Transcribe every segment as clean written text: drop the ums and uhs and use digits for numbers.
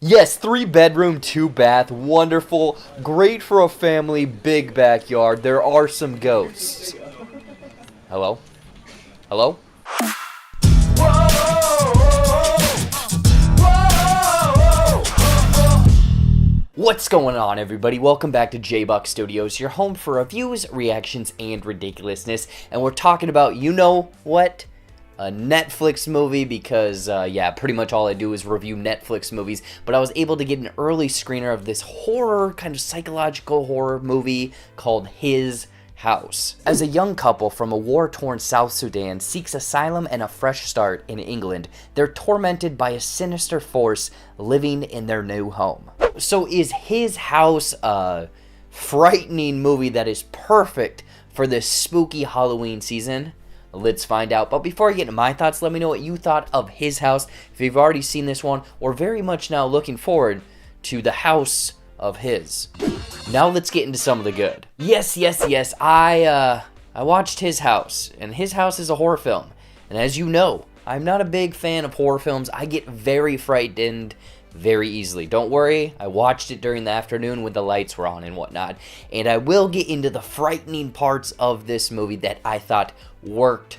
Yes, 3 bedroom, 2 bath, wonderful, great for a family, big backyard. There are some ghosts. Hello? Hello? What's going on, everybody? Welcome back to JBuck Studios, your home for reviews, reactions, and ridiculousness. And we're talking about, you know what? A Netflix movie because, yeah, pretty much all I do is review Netflix movies. But I was able to get an early screener of this horror, kind of psychological horror movie called His House. As a young couple from a war-torn South Sudan seeks asylum and a fresh start in England, they're tormented by a sinister force living in their new home. So is His House a frightening movie that is perfect for this spooky Halloween season? Let's find out. But before I get into my thoughts, let me know what you thought of His House. If you've already seen this one, or very much now looking forward to The House of His. Now let's get into some of the good. Yes. I watched His House, and His House is a horror film. And as you know, I'm not a big fan of horror films. I get very frightened very easily. Don't worry, I watched it during the afternoon when the lights were on and whatnot. And I will get into the frightening parts of this movie that I thought worked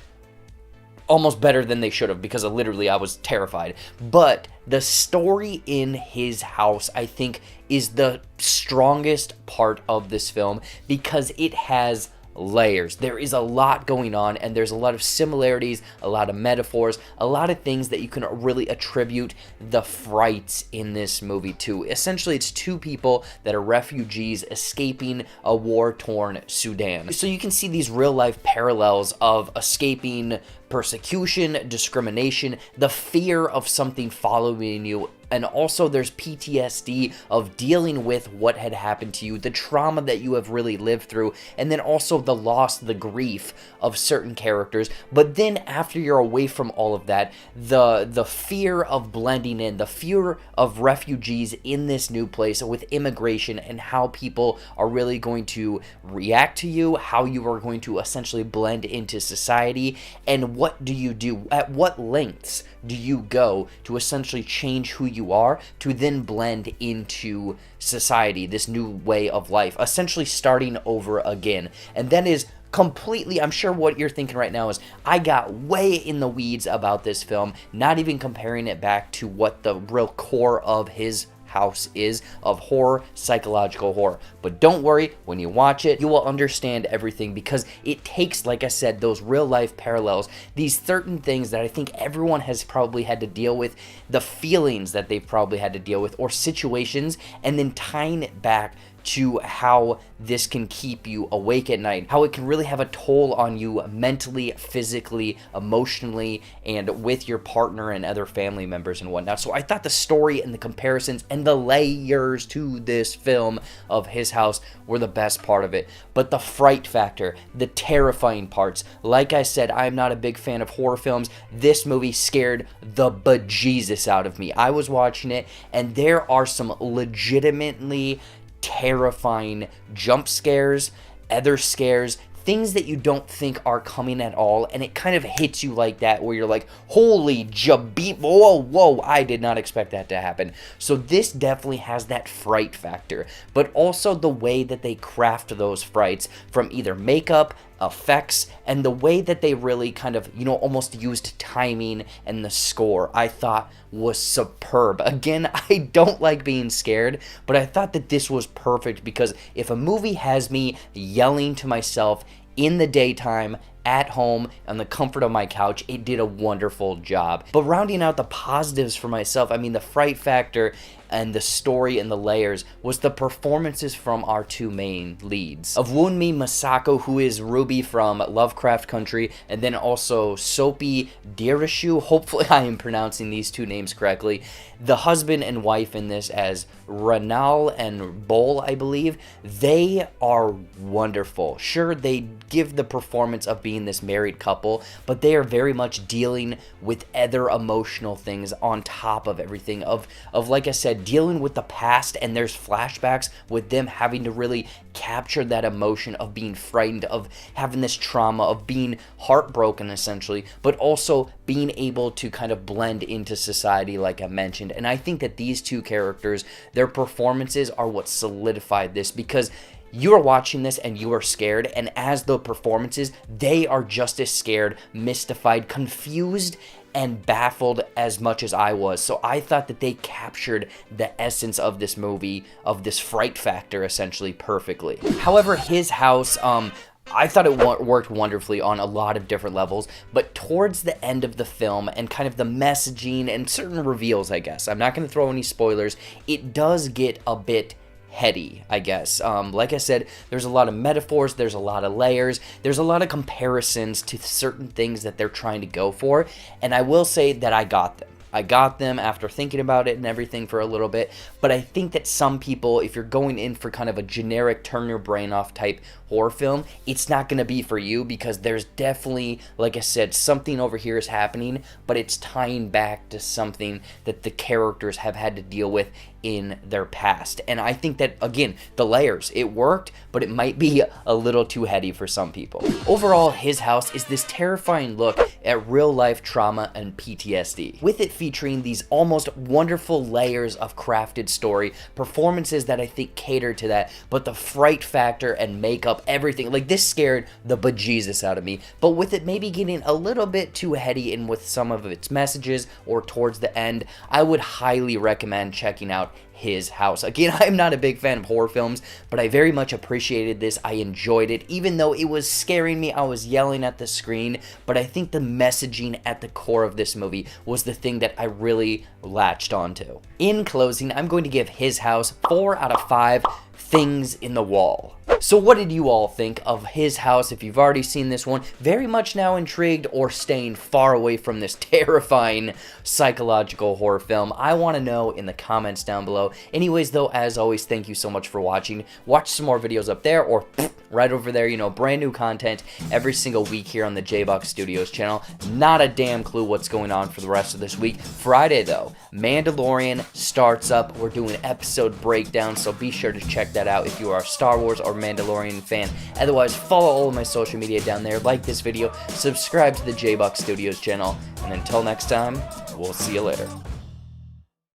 almost better than they should have, because literally I was terrified. But the story in His House, I think, is the strongest part of this film because it has layers. There is a lot going on, and there's a lot of similarities, a lot of metaphors, a lot of things that you can really attribute the frights in this movie to. Essentially, it's two people that are refugees escaping a war-torn Sudan. So you can see these real-life parallels of escaping persecution, discrimination, the fear of something following you, and also there's PTSD of dealing with what had happened to you, the trauma that you have really lived through, and then also the loss, the grief of certain characters. But then after you're away from all of that, the fear of blending in, the fear of refugees in this new place with immigration and how people are really going to react to you, how you are going to essentially blend into society, and what do you do? At what lengths do you go to essentially change who you are to then blend into society, this new way of life, essentially starting over again. And that is completely, I'm sure what you're thinking right now is, I got way in the weeds about this film, not even comparing it back to what the real core of His House is, of horror, psychological horror. But don't worry, when you watch it, you will understand everything, because it takes, like I said, those real life parallels, these certain things that I think everyone has probably had to deal with, the feelings that they've probably had to deal with, or situations, and then tying it back to how this can keep you awake at night, how it can really have a toll on you mentally, physically, emotionally, and with your partner and other family members and whatnot. So I thought the story and the comparisons and the layers to this film of His House were the best part of it. But the fright factor, the terrifying parts, like I said, I'm not a big fan of horror films. This movie scared the bejesus out of me. I was watching it, and there are some legitimately terrifying jump scares, other scares, things that you don't think are coming at all, and it kind of hits you like that, where you're like, holy jabeep, whoa, I did not expect that to happen. So this definitely has that fright factor, but also the way that they craft those frights, from either makeup, effects, and the way that they really kind of, you know, almost used timing and the score, I thought was superb. Again, I don't like being scared, but I thought that this was perfect, because if a movie has me yelling to myself in the daytime, at home, on the comfort of my couch, it did a wonderful job. But rounding out the positives for myself, I mean, the fright factor and the story and the layers was the performances from our two main leads. Of Wunmi Mosaku, who is Ruby from Lovecraft Country, and then also Sope Dirisu, hopefully I am pronouncing these two names correctly, the husband and wife in this as Ranal and Bol, I believe. They are wonderful. Sure, they give the performance of being this married couple, but they are very much dealing with other emotional things on top of everything, of like I said, dealing with the past, and there's flashbacks with them having to really capture that emotion of being frightened, of having this trauma, of being heartbroken essentially, but also being able to kind of blend into society like I mentioned. And I think that these two characters, their performances are what solidified this, because you are watching this and you are scared, and as the performances, they are just as scared, mystified, confused, and baffled as much as I was. So I thought that they captured the essence of this movie, of this Fright Factor, essentially perfectly. However, His House, I thought it worked wonderfully on a lot of different levels, but towards the end of the film and kind of the messaging and certain reveals, I guess, I'm not going to throw any spoilers, it does get a bit heady, I guess. Like I said, there's a lot of metaphors, there's a lot of layers, there's a lot of comparisons to certain things that they're trying to go for, and I will say that I got them. I got them after thinking about it and everything for a little bit, but I think that some people, if you're going in for kind of a generic turn your brain off type horror film, it's not going to be for you, because there's definitely, like I said, something over here is happening, but it's tying back to something that the characters have had to deal with in their past. And I think that, again, the layers, it worked, but it might be a little too heady for some people. Overall, His House is this terrifying look at real life trauma and PTSD, with it featuring these almost wonderful layers of crafted story, performances that I think cater to that, but the fright factor and makeup, everything, like this scared the bejesus out of me, but with it maybe getting a little bit too heady and with some of its messages or towards the end, I would highly recommend checking out His House. Again, I'm not a big fan of horror films, but I very much appreciated this. I enjoyed it, even though it was scaring me. I was yelling at the screen, but I think the messaging at the core of this movie was the thing that I really latched onto. In closing, I'm going to give His House 4 out of 5 things in the wall. So what did you all think of His House? If you've already seen this one, very much now intrigued or staying far away from this terrifying psychological horror film, I want to know in the comments down below. Anyways though, as always, thank you so much for watching. Watch some more videos up there or right over there, you know, brand new content every single week here on the JBuck Studios channel. Not a damn clue what's going on for the rest of this week. Friday though, Mandalorian starts up. We're doing episode breakdown, so be sure to check that out if you are a Star Wars or Mandalorian fan. Otherwise, follow all of my social media down there, like this video, subscribe to the JBuck Studios channel, and until next time, we'll see you later.